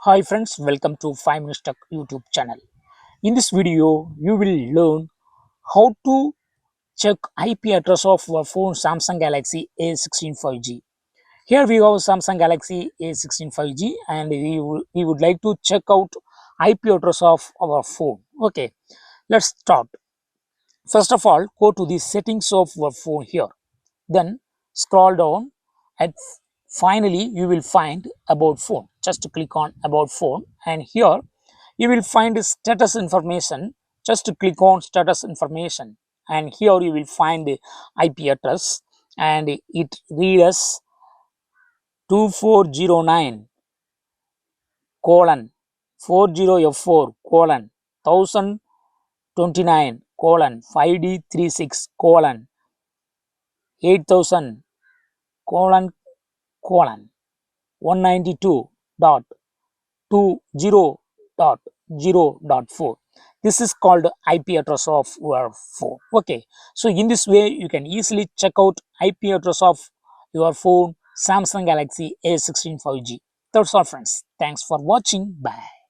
Hi friends, welcome to 5 Minutes Tech YouTube channel. In this video, you will learn how to check IP address of our phone Samsung Galaxy A16 5G. Here we have Samsung Galaxy A16 5G and we would like to check out IP address of our phone. Okay, let's start. First of all, go to the settings of our phone here. Then scroll down and finally you will find about phone. Just click on about phone and here you will find status information. Just click on status information and here you will find the IP address and it reads 2409 colon 40F4 colon 1029 colon 5D36 colon 8000 colon colon 192.20.0.4. This is called IP address of your phone. Okay, so in this way you can easily check out IP address of your phone Samsung Galaxy A16 5G. That's all friends. Thanks for watching. Bye.